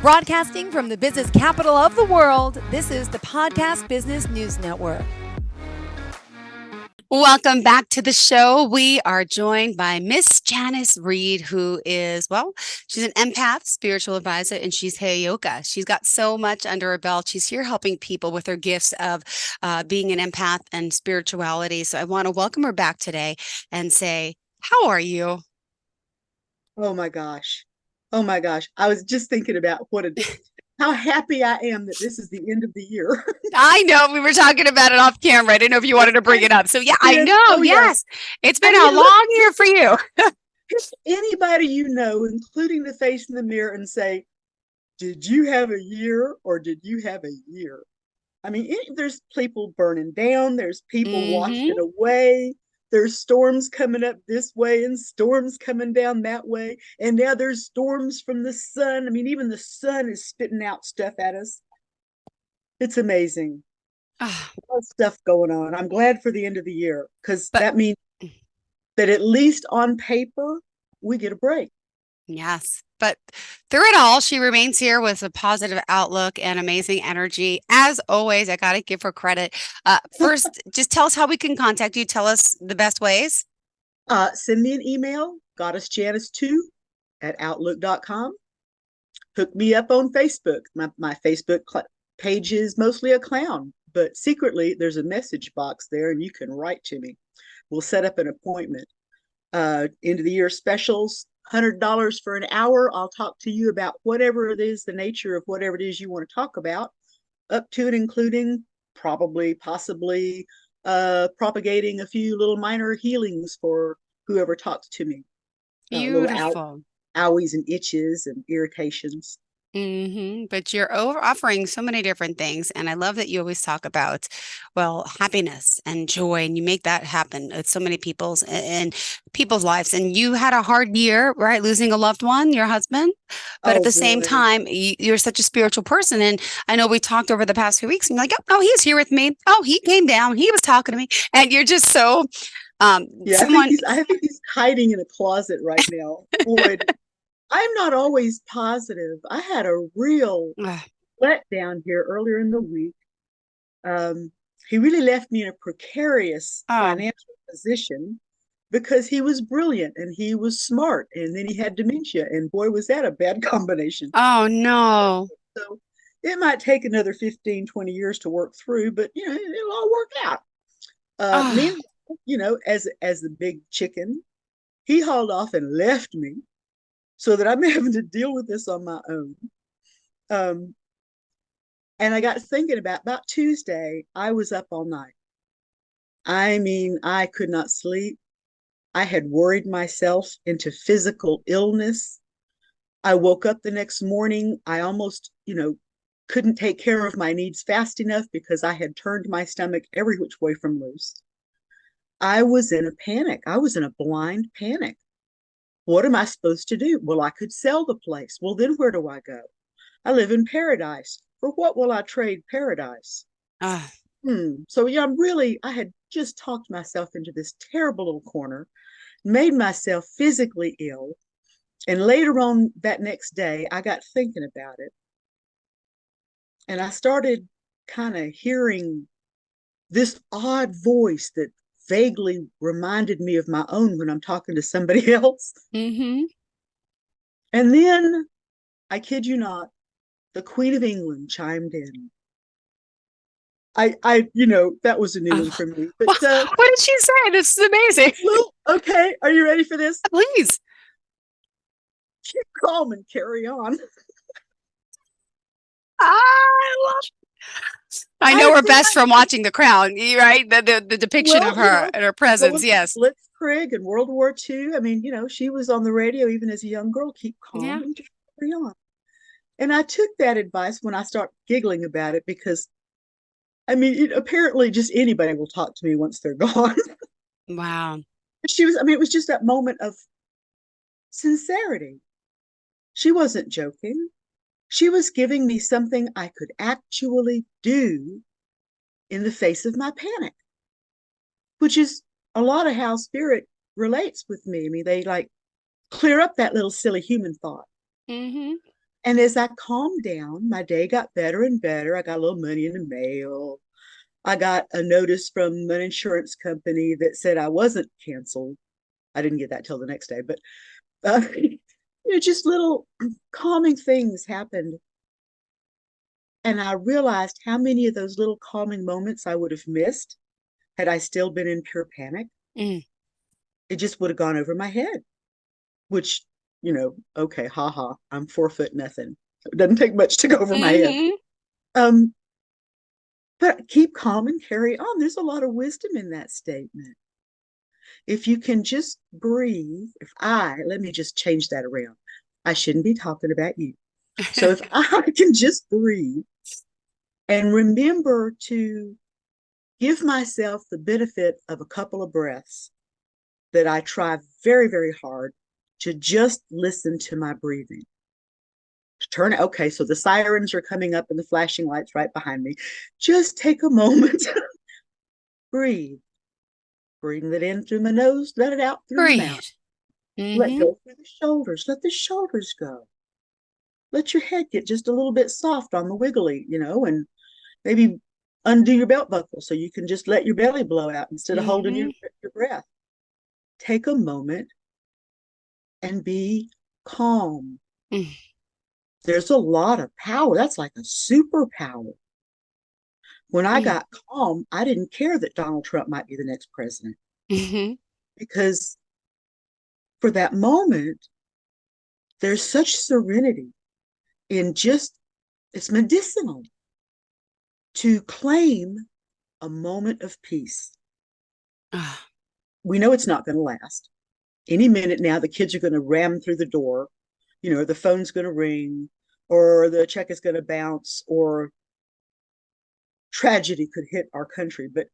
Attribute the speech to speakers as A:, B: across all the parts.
A: Broadcasting from the business capital of the world, this is the Podcast Business News Network.
B: Welcome back to the show. We are joined by Miss Janis Reed, who is, she's an empath, spiritual advisor, and she's Heyoka. She's got so much under her belt. She's here helping people with her gifts of being an empath and spirituality. So I want to welcome her back today and say, how are you?
C: Oh my gosh. Oh my gosh. I was just thinking about how happy I am that this is the end of the year.
B: I know we were talking about it off camera. I didn't know if you wanted to bring it up. So yeah, I know.
C: Oh, yeah.
B: Yes. It's been a long year for you.
C: Anybody you know, including the face in the mirror, and say, did you have a year or did you have a year? I mean, there's people burning down. There's people washing away. There's storms coming up this way and storms coming down that way. And now there's storms from the sun. I mean, even the sun is spitting out stuff at us. It's amazing. A lot of stuff going on. I'm glad for the end of the year because that means that at least on paper, we get a break.
B: Yes. But through it all, she remains here with a positive outlook and amazing energy. As always, I got to give her credit. First, just tell us how we can contact you. Tell us the best ways.
C: Send me an email, goddessjanis2@outlook.com. Hook me up on Facebook. My Facebook page is mostly a clown, but secretly there's a message box there and you can write to me. We'll set up an appointment. End of the year specials, $100 for an hour. I'll talk to you about whatever it is, the nature of whatever it is you want to talk about, up to and including possibly propagating a few little minor healings for whoever talks to me.
B: Beautiful.
C: Owies and itches and irritations.
B: But you're offering so many different things. And I love that you always talk about, happiness and joy, and you make that happen with so many people's lives. And you had a hard year, right? Losing a loved one, your husband. But at the same time, you're such a spiritual person. And I know we talked over the past few weeks and you're like, oh, he's here with me. Oh, he came down. He was talking to me. And you're just so,
C: I think he's hiding in a closet right now. Boy, I'm not always positive. I had a real letdown here earlier in the week. He really left me in a precarious financial position because he was brilliant and he was smart, and then he had dementia, and boy, was that a bad combination.
B: Oh, no.
C: So it might take another 15, 20 years to work through, but it'll all work out. Meanwhile, as the big chicken, he hauled off and left me, so that I'm having to deal with this on my own. And I got thinking about Tuesday, I was up all night. I mean, I could not sleep. I had worried myself into physical illness. I woke up the next morning. I almost, couldn't take care of my needs fast enough because I had turned my stomach every which way from loose. I was in a panic. I was in a blind panic. What am I supposed to do? Well, I could sell the place. Well, then where do I go? I live in paradise. For what will I trade paradise? So I had just talked myself into this terrible little corner, made myself physically ill. And later on that next day, I got thinking about it. And I started kind of hearing this odd voice that vaguely reminded me of my own when I'm talking to somebody else. And then, I kid you not, the Queen of England chimed in. That was a new one for me. But
B: what did she say? This is amazing.
C: Well, okay, are you ready for this?
B: Please.
C: Keep calm and carry on.
B: I know her best from watching The Crown, right? The depiction of her and her presence. Yes.
C: Blitzkrieg and World War II. I mean, she was on the radio even as a young girl. Keep calm and carry on. And I took that advice when I started giggling about it because, apparently just anybody will talk to me once they're gone.
B: Wow.
C: It was just that moment of sincerity. She wasn't joking. She was giving me something I could actually do in the face of my panic, which is a lot of how spirit relates with me. I mean, they like clear up that little silly human thought. And as I calmed down, my day got better and better. I got a little money in the mail. I got a notice from an insurance company that said I wasn't canceled. I didn't get that till the next day, but just little calming things happened. And I realized how many of those little calming moments I would have missed had I still been in pure panic.
B: Mm.
C: It just would have gone over my head, which, okay, haha, I'm 4 foot nothing. It doesn't take much to go over my head.
B: Mm-hmm.
C: Um, but keep calm and carry on. There's a lot of wisdom in that statement. If you can just breathe, let me just change that around. I shouldn't be talking about you. So if I can just breathe and remember to give myself the benefit of a couple of breaths, that I try very, very hard to just listen to my breathing. Okay, so the sirens are coming up and the flashing lights right behind me. Just take a moment, breathe. Breathe it in through my nose, let it out through my mouth.
B: Breathe.
C: Let
B: Mm-hmm.
C: go through the shoulders, let the shoulders go. Let your head get just a little bit soft on the wiggly, and maybe undo your belt buckle so you can just let your belly blow out instead of holding
B: Mm-hmm.
C: your breath. Take a moment and be calm.
B: Mm.
C: There's a lot of power. That's like a superpower. When I got calm, I didn't care that Donald Trump might be the next president,
B: Mm-hmm.
C: because for that moment, there's such serenity in it's medicinal to claim a moment of peace.
B: Ah.
C: We know it's not going to last. Any minute now, the kids are going to ram through the door, the phone's going to ring, or the check is going to bounce, or tragedy could hit our country. But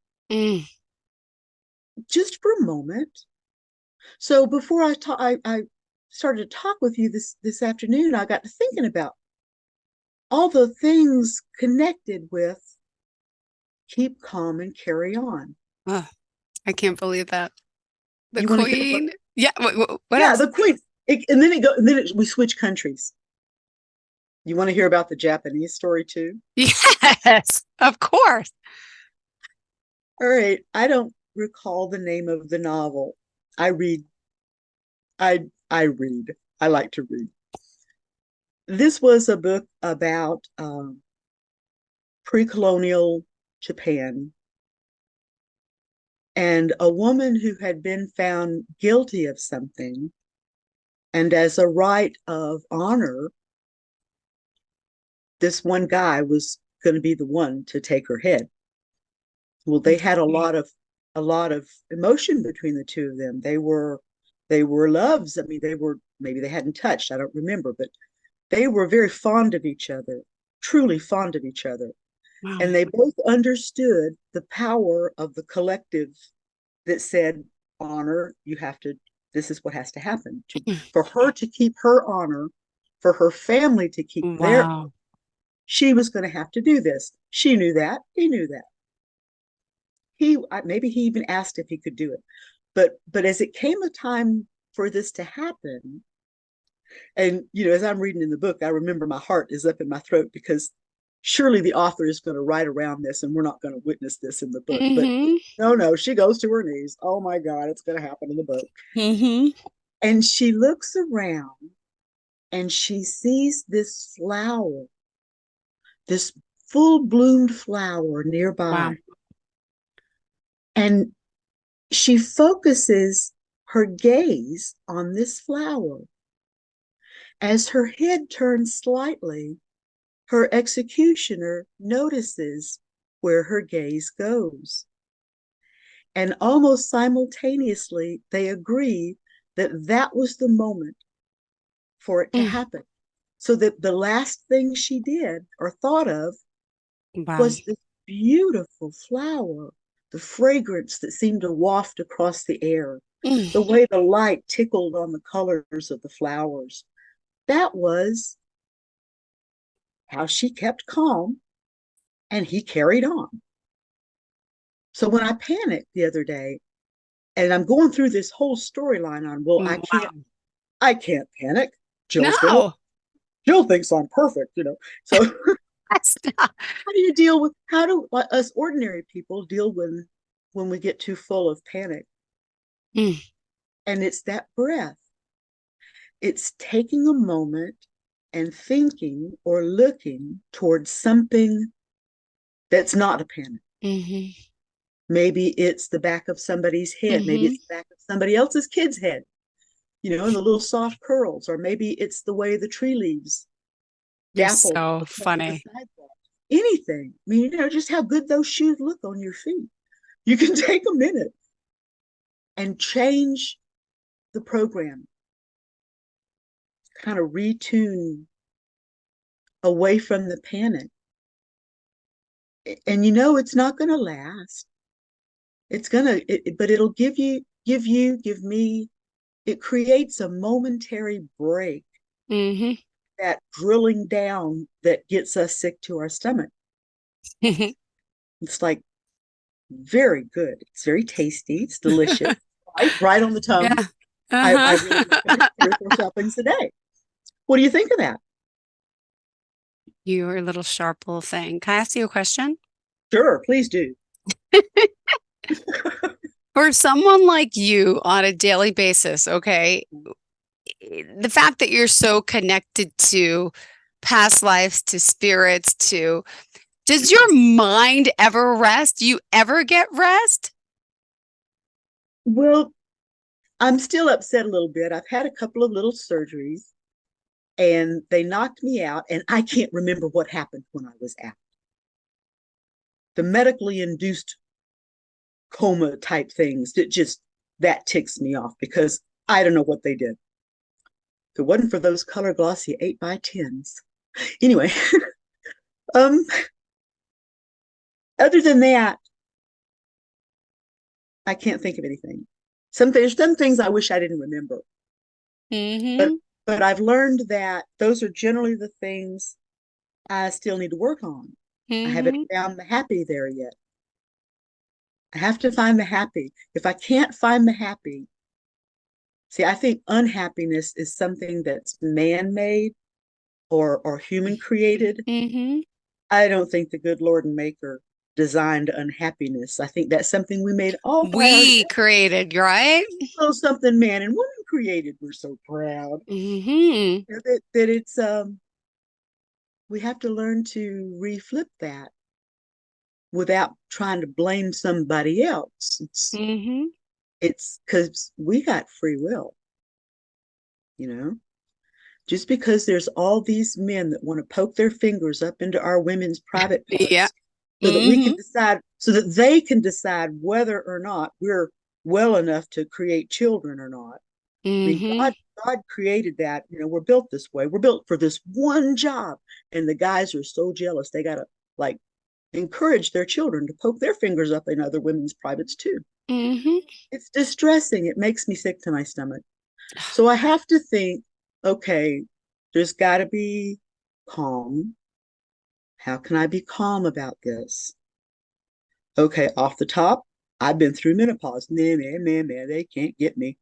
C: just for a moment. So before I started to talk with you this afternoon, I got to thinking about all the things connected with keep calm and carry on.
B: Oh, I can't believe that. The
C: You want to hear
B: Queen. Yeah. What
C: yeah,
B: else?
C: the Queen. We switch countries. You want to hear about the Japanese story too?
B: Yes, of course.
C: All right. I don't recall the name of the novel. I read. I read. I like to read. This was a book about pre-colonial Japan, and a woman who had been found guilty of something, and as a right of honor, this one guy was going to be the one to take her head. Well, they had a lot of emotion between the two of them. They were loves. I mean, maybe they hadn't touched. I don't remember, but they were very fond of each other, truly fond of each other.
B: Wow.
C: And they both understood the power of the collective that said, honor, this is what has to happen. For her to keep her honor, for her family to keep their honor,
B: Wow.
C: she was going to have to do this. She knew that. He knew that. Maybe he even asked if he could do it. But as it came a time for this to happen, and as I'm reading in the book, I remember my heart is up in my throat, because surely the author is going to write around this and we're not going to witness this in the book. But no, she goes to her knees. Oh my God, it's going to happen in the book. And she looks around and she sees this flower, this full bloomed flower nearby.
B: Wow.
C: And she focuses her gaze on this flower. As her head turns slightly, her executioner notices where her gaze goes. And almost simultaneously, they agree that that was the moment for it to happen. So that the last thing she did or thought of was this beautiful flower, the fragrance that seemed to waft across the air, the way the light tickled on the colors of the flowers. That was how she kept calm, and he carried on. So when I panicked the other day, and I'm going through this whole storyline on, well, I can't panic. Jill's gonna,
B: No.
C: Jill thinks I'm perfect, So
B: Stop.
C: how do us ordinary people deal when we get too full of panic?
B: Mm,
C: And it's that breath. It's taking a moment and thinking or looking towards something that's not a panic.
B: mhm,
C: Maybe it's the back of somebody's head. Maybe
B: mhm.
C: it's the back of somebody else's kid's head, and the little soft curls. Or maybe it's the way the tree leaves
B: You're
C: dapple
B: so
C: across the
B: funny.
C: sidewalk. Anything. I mean, just how good those shoes look on your feet. You can take a minute and change the program, kind of retune away from the panic. And it's not going to last. But it'll give me, it creates a momentary break,
B: Mhm.
C: that drilling down that gets us sick to our stomach. It's like very good. It's very tasty. It's delicious. Right on the tongue.
B: Yeah.
C: I really do finish
B: Uh-huh.
C: 3 or 4 helpings a day. What do you think of that?
B: You're a little sharp little thing. Can I ask you a question?
C: Sure, please do.
B: For someone like you on a daily basis, okay, the fact that you're so connected to past lives, to spirits, to does your mind ever rest? Do you ever get rest?
C: Well, I'm still upset a little bit. I've had a couple of little surgeries and they knocked me out, and I can't remember what happened when I was out. The medically induced coma type things that ticks me off because I don't know what they did. If it wasn't for those color glossy 8x10s. Anyway, um, other than that, I can't think of anything. There's some things I wish I didn't remember, but
B: Mm-hmm.
C: but I've learned that those are generally the things I still need to work on. I haven't
B: Mm-hmm.
C: found the happy there yet. I have to find the happy. If I can't find the happy, see, I think unhappiness is something that's man-made or human created.
B: Mm-hmm.
C: I don't think the good Lord and Maker designed unhappiness. I think that's something we made all by
B: We
C: ourselves.
B: created, right?
C: So something man and woman created. We're so proud
B: Mm-hmm.
C: that it's we have to learn to reflip that without trying to blame somebody else.
B: Mm-hmm.
C: It's because we got free will, you know. Just because there's all these men that want to poke their fingers up into our women's private
B: Yeah.
C: parts
B: Mm-hmm.
C: so that they can decide whether or not we're well enough to create children or not. I mean,
B: Mm-hmm.
C: God created that. We're built this way. We're built for this one job. And the guys are so jealous. They got to like encourage their children to poke their fingers up in other women's privates too.
B: Mm-hmm.
C: It's distressing. It makes me sick to my stomach. So I have to think, okay, there's got to be calm. How can I be calm about this? Okay, off the top, I've been through menopause. Nah, nah, nah, nah, they can't get me.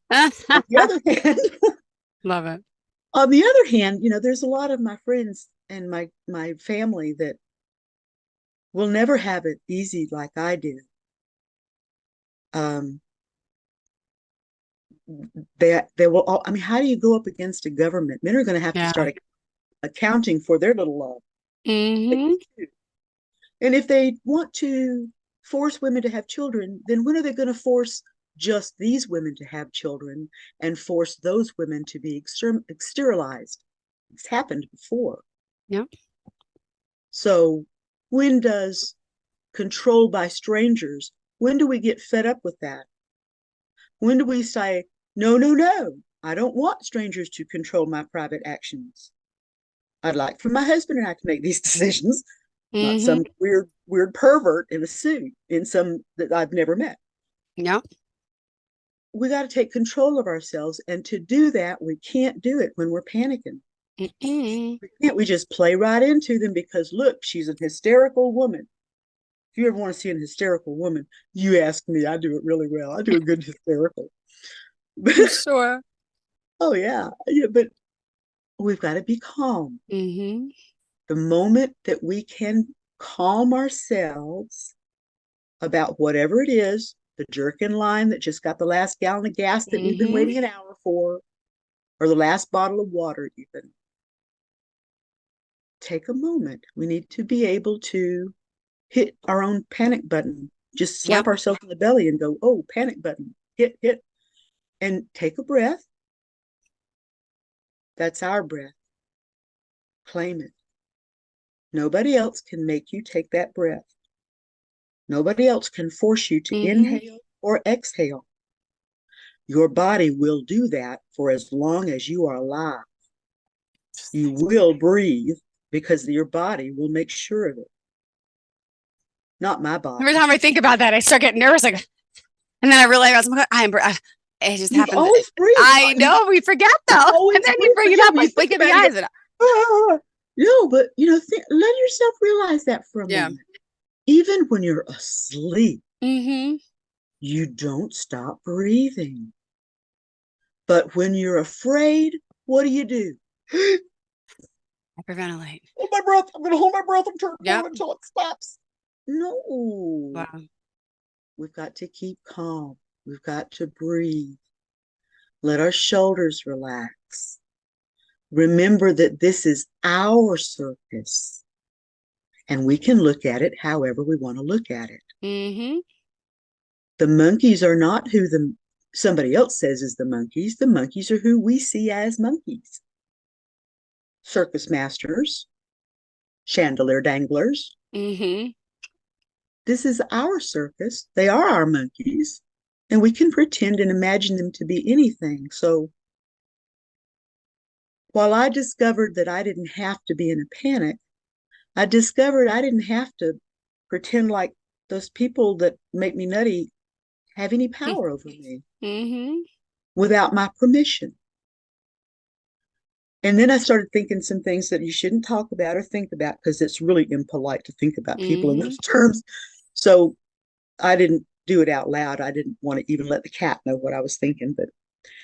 C: On the other hand,
B: Love it.
C: there's a lot of my friends and my family that will never have it easy like I did. Um, they will all, I mean, how do you go up against a government? Men are going to have to
B: Yeah.
C: start accounting for their little love.
B: Mm-hmm.
C: And if they want to force women to have children, then when are they going to force just these women to have children and force those women to be sterilized? It's happened before.
B: Yep.
C: So when does control by strangers, when do we get fed up with that? When do we say, no, no, no, I don't want strangers to control my private actions. I'd like for my husband and I to make these decisions, not
B: Mm-hmm.
C: some weird pervert in a suit in some that I've never met.
B: Yep.
C: We got to take control of ourselves, and to do that, we can't do it when we're panicking.
B: Mm-mm.
C: We just play right into them because look, she's an hysterical woman. If you ever want to see an hysterical woman, you ask me. I do it really well. I do a good hysterical.
B: I'm sure.
C: Oh yeah, yeah. But we've got to be calm.
B: Mm-hmm.
C: The moment that we can calm ourselves about whatever it is, the jerk in line that just got the last gallon of gas that we've been
B: Mm-hmm.
C: waiting an hour for, or the last bottle of water, even. Take a moment. We need to be able to hit our own panic button, just slap
B: Yep.
C: ourselves in the belly and go, oh, panic button, hit, and take a breath. That's our breath. Claim it. Nobody else can make you take that breath. Nobody else can force you to
B: Mm-hmm.
C: inhale or exhale. Your body will do that for as long as you are alive. You will breathe because your body will make sure of it. Not my
B: Every
C: body.
B: time I think about that, I start getting nervous. Like, and then I realize it just
C: You've
B: happens.
C: always breathed.
B: I know we forget
C: You've
B: though, and
C: always
B: then you
C: breathed.
B: bring
C: But
B: it
C: yeah,
B: up.
C: when
B: I
C: you think
B: blink in the
C: about it,
B: eyes,
C: you
B: and
C: go, no, but let yourself realize that for a
B: yeah.
C: moment. Even when you're asleep,
B: Mm-hmm.
C: you don't stop breathing. But when you're afraid, what do?
B: Hyperventilate.
C: Hold my breath. I'm going to hold my breath and turn it
B: Yep.
C: on until it stops. No.
B: Wow.
C: We've got to keep calm. We've got to breathe. Let our shoulders relax. Remember that this is our circus, and we can look at it however we want to look at it.
B: Mm-hmm.
C: The monkeys are not who somebody else says is the monkeys. The monkeys are who we see as monkeys. Circus masters, chandelier danglers.
B: Mm-hmm.
C: This is our circus. They are our monkeys, and we can pretend and imagine them to be anything. So while I discovered that I didn't have to be in a panic, I discovered I didn't have to pretend like those people that make me nutty have any power over me
B: Mm-hmm.
C: without my permission. And then I started thinking some things that you shouldn't talk about or think about because it's really impolite to think about people in
B: Mm-hmm.
C: those terms. So I didn't do it out loud. I didn't want to even let the cat know what I was thinking, but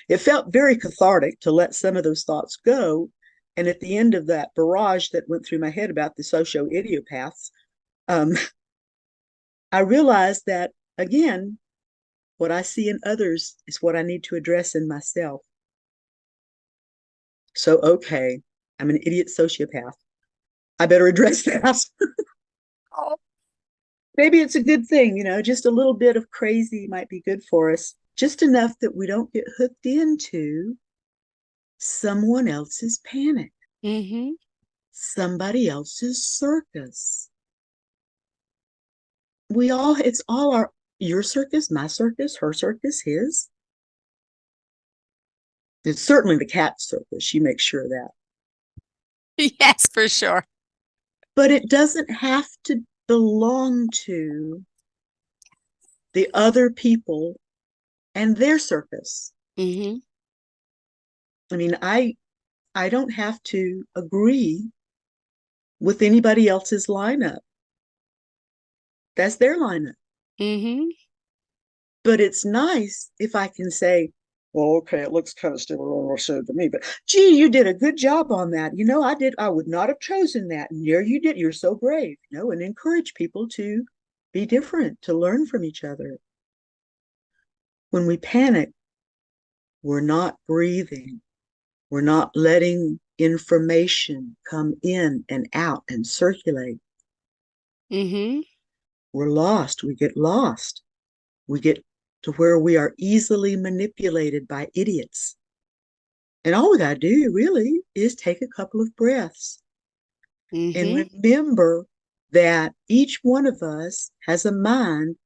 C: it felt very cathartic to let some of those thoughts go. And at the end of that barrage that went through my head about the socio idiopaths, um, I realized that, again, what I see in others is what I need to address in myself. So, okay, I'm an idiot sociopath. I better address that.
B: Oh.
C: Maybe it's a good thing, just a little bit of crazy might be good for us, just enough that we don't get hooked into someone else's panic,
B: Mm-hmm.
C: somebody else's circus. It's all your circus, my circus, her circus, his. It's certainly the cat's circus. She makes sure of that.
B: Yes, for sure.
C: But it doesn't have to belong to the other people and their circus.
B: Mm-hmm.
C: I mean, I don't have to agree with anybody else's lineup. That's their lineup.
B: Mm-hmm.
C: But it's nice if I can say, well, okay, it looks kind of still so to me, but gee, you did a good job on that. I would not have chosen that. And there you did. You're so brave, and encourage people to be different, to learn from each other. When we panic, we're not breathing. We're not letting information come in and out and circulate.
B: Mm-hmm.
C: We're lost. We get lost. We get to where we are easily manipulated by idiots. And all we got to do really is take a couple of breaths and
B: Mm-hmm.
C: remember that each one of us has a mind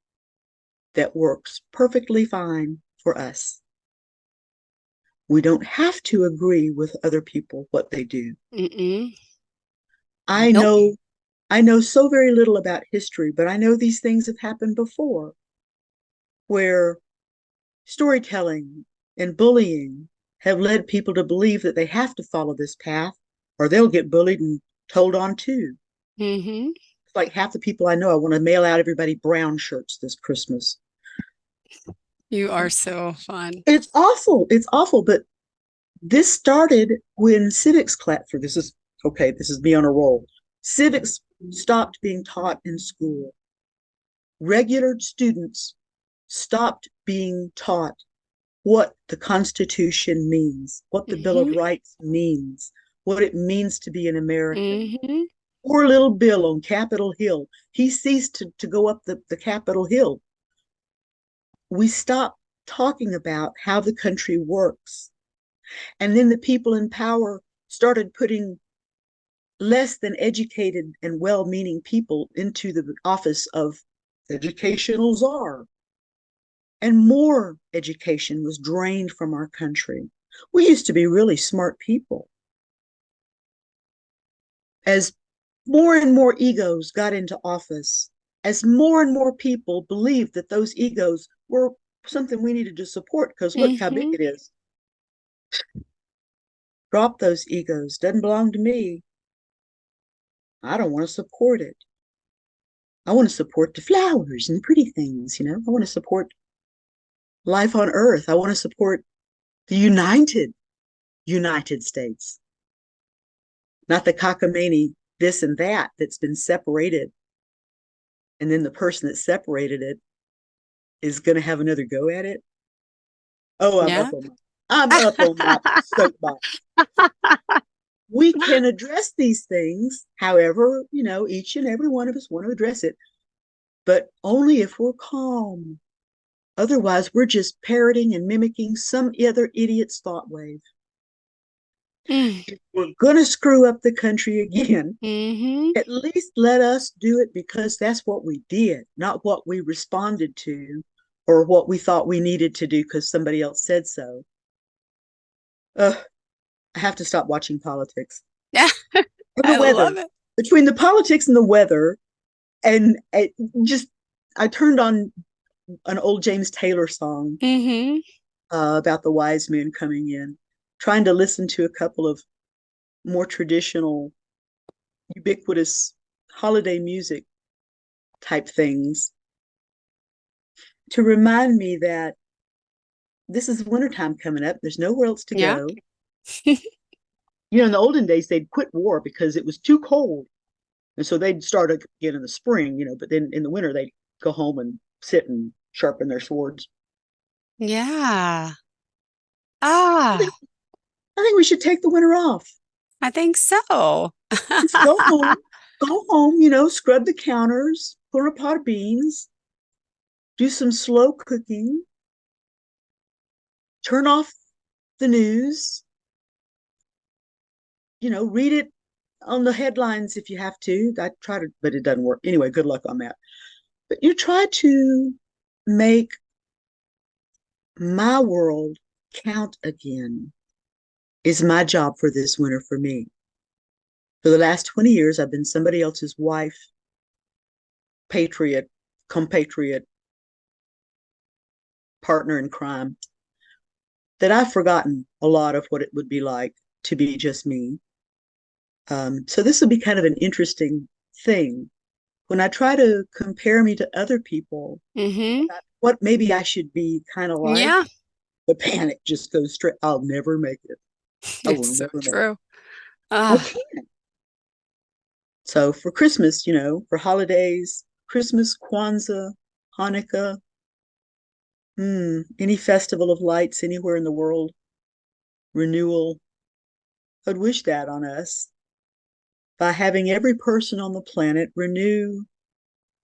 C: that works perfectly fine for us. We don't have to agree with other people what they do.
B: Mm-mm.
C: I
B: Nope.
C: know I know so very little about history, but I know these things have happened before where storytelling and bullying have led people to believe that they have to follow this path or they'll get bullied and told on too.
B: Mm-hmm.
C: It's like half the people I know, I want to mail out everybody brown shirts this Christmas.
B: You are so fun.
C: It's awful. It's awful, but This started when civics class, for this is okay, this is me on a roll. Civics stopped being taught in school. Regular students stopped being taught what the Constitution means, what the Bill of
B: Mm-hmm.
C: Rights means, what it means to be an American.
B: Mm-hmm.
C: Poor little Bill on Capitol Hill, he ceased to go up the Capitol Hill. We stopped talking about how the country works. And then the people in power started putting less than educated and well meaning people into the office of educational czar. And more education was drained from our country. We used to be really smart people. As more and more egos got into office, as more and more people believed that those egos were something we needed to support because look how big
B: Mm-hmm.
C: it is. Drop those egos. Doesn't belong to me. I don't want to support it. I want to support the flowers and the pretty things, you know. I want to support life on earth. I want to support the United States, not the cockamamie this and that that's been separated. And then the person that separated it is going to have another go at it. Oh,
B: Yeah.
C: I'm up on my soapbox. We can address these things, however, you know, each and every one of us want to address it, but only if we're calm. Otherwise, we're just parroting and mimicking some other idiot's thought wave.
B: Mm.
C: If we're going to screw up the country again,
B: Mm-hmm.
C: at least let us do it because that's what we did, not what we responded to or what we thought we needed to do because somebody else said so. I have to stop watching politics.
B: Yeah.
C: And the
B: I
C: weather.
B: love it.
C: Between the politics and the weather, and it just, I turned on an old James Taylor song
B: Mm-hmm.
C: about the wise men coming in, trying to listen to a couple of more traditional, ubiquitous holiday music type things to remind me that this is wintertime coming up. There's nowhere else to
B: Yeah.
C: go. You know, in the olden days, they'd quit war because it was too cold. And so they'd start again in the spring, you know, but then in the winter, they'd go home and sit and sharpen their swords.
B: Yeah.
C: I think,
B: Ah,
C: I think we should take the winter off.
B: I think so.
C: Just go home, you know, scrub the counters, put in a pot of beans, do some slow cooking, turn off the news, you know, read it on the headlines if you have to. I try to, but it doesn't work. Anyway, good luck on that. But you try to make my world count again is my job for this winter for me. For the last 20 years, I've been somebody else's wife, patriot, compatriot, partner in crime, that I've forgotten a lot of what it would be like to be just me. So this will be kind of an interesting thing. When I try to compare me to other people,
B: Mm-hmm.
C: what maybe I should be kind of like,
B: Yeah,
C: the panic just goes straight. I'll never make it. I will
B: it's so
C: never make it.
B: true.
C: I
B: Ah,
C: can't. So for Christmas, you know, for holidays, Christmas, Kwanzaa, Hanukkah, any festival of lights anywhere in the world, renewal, I'd wish that on us by having every person on the planet renew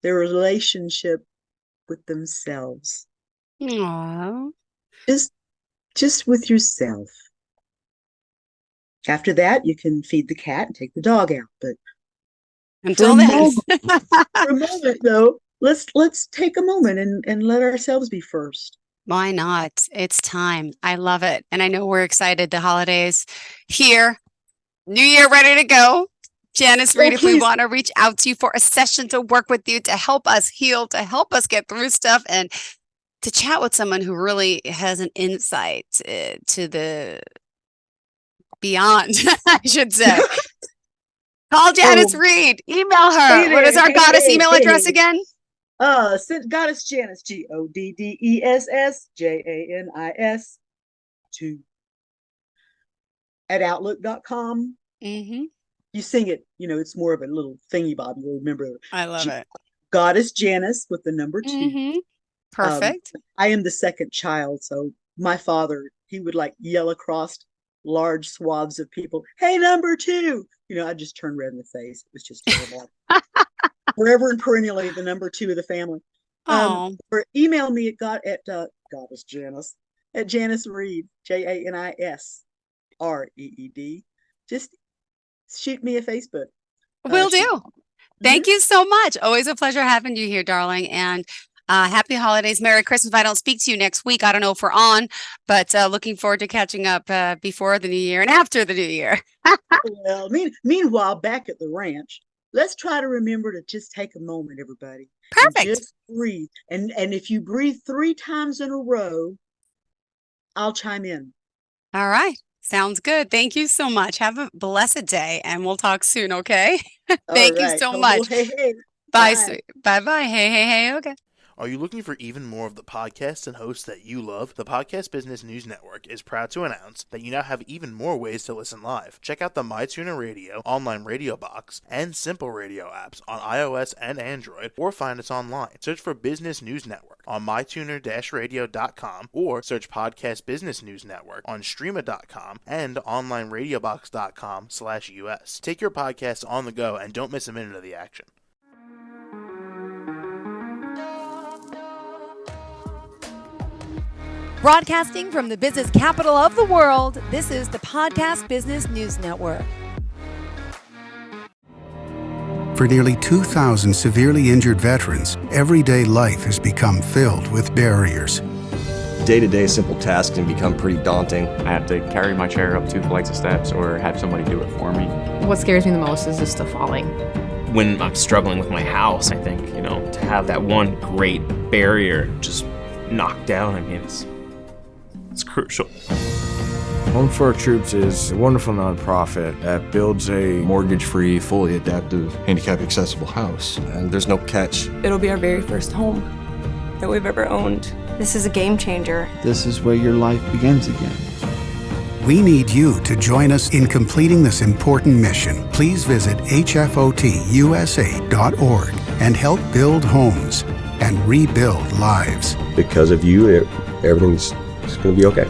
C: their relationship with themselves.
B: aw.
C: Just just with yourself. After that, you can feed the cat and take the dog out. But for a
B: Until then.
C: moment, for a moment though, let's take a moment and let ourselves be first.
B: Why not? It's time. I love it. And I know we're excited. The holidays here, New Year ready to go. Janice
C: Oh,
B: Reed, if we
C: please.
B: want to reach out to you for a session to work with you, to help us heal, to help us get through stuff, and to chat with someone who really has an insight to the beyond, I should say. Call Janice
C: Oh,
B: Reed. Email her.
C: hey
B: What is
C: there.
B: our
C: Hey,
B: goddess
C: hey,
B: email address
C: hey.
B: again?
C: Goddess Janis, GODDESS JANIS 2 at outlook.com.
B: Mm-hmm.
C: You sing it, it's more of a little thingy bob. You'll remember.
B: I love it.
C: Goddess Janis with the number 2.
B: Mm-hmm. Perfect.
C: I am the second child, so my father, he would like yell across large swaths of people, "Hey, number 2!" I just turned red in the face. It was just terrible. Forever and perennially the number 2 of the family. Or email me at Goddess Janis at Janis Reed, JanisReed. Just shoot me a Facebook.
B: Will do. Thank you so much. Always a pleasure having you here, darling. And happy holidays. Merry Christmas. If I don't speak to you next week, I don't know if we're on, but looking forward to catching up before the new year and after the new year.
C: Well, meanwhile, back at the ranch, let's try to remember to just take a moment, everybody.
B: Perfect.
C: And just breathe. And if you breathe 3 times in a row, I'll chime in.
B: All right. Sounds good. Thank you so much. Have a blessed day, and we'll talk soon, okay? Thank you so much.
C: Hey, hey.
B: Bye, sweet. Bye-bye. Hey, okay.
D: Are you looking for even more of the podcasts and hosts that you love? The Podcast Business News Network is proud to announce that you now have even more ways to listen live. Check out the MyTuner Radio, online radio box, and Simple Radio apps on iOS and Android, or find us online. Search for Business News Network on mytuner-radio.com, or search Podcast Business News Network on streama.com and onlineradiobox.com/US. Take your podcast on the go and don't miss a minute of the action.
A: Broadcasting from the business capital of the world, this is the Podcast Business News Network.
E: For nearly 2,000 severely injured veterans, everyday life has become filled with barriers.
F: Day-to-day simple tasks can become pretty daunting.
G: I have to carry my chair up 2 flights of steps or have somebody do it for me.
H: What scares me the most is just the falling.
I: When I'm struggling with my house, I think, to have that one great barrier just knocked down, it's crucial.
J: Home for Our Troops is a wonderful nonprofit that builds a
K: mortgage-free, fully adaptive, handicap-accessible house.
F: And there's no catch.
L: It'll be our very first home that we've ever owned. This is a game changer.
M: This is where your life begins again.
E: We need you to join us in completing this important mission. Please visit hfotusa.org and help build homes and rebuild lives.
F: Because of you, everything's going to be okay.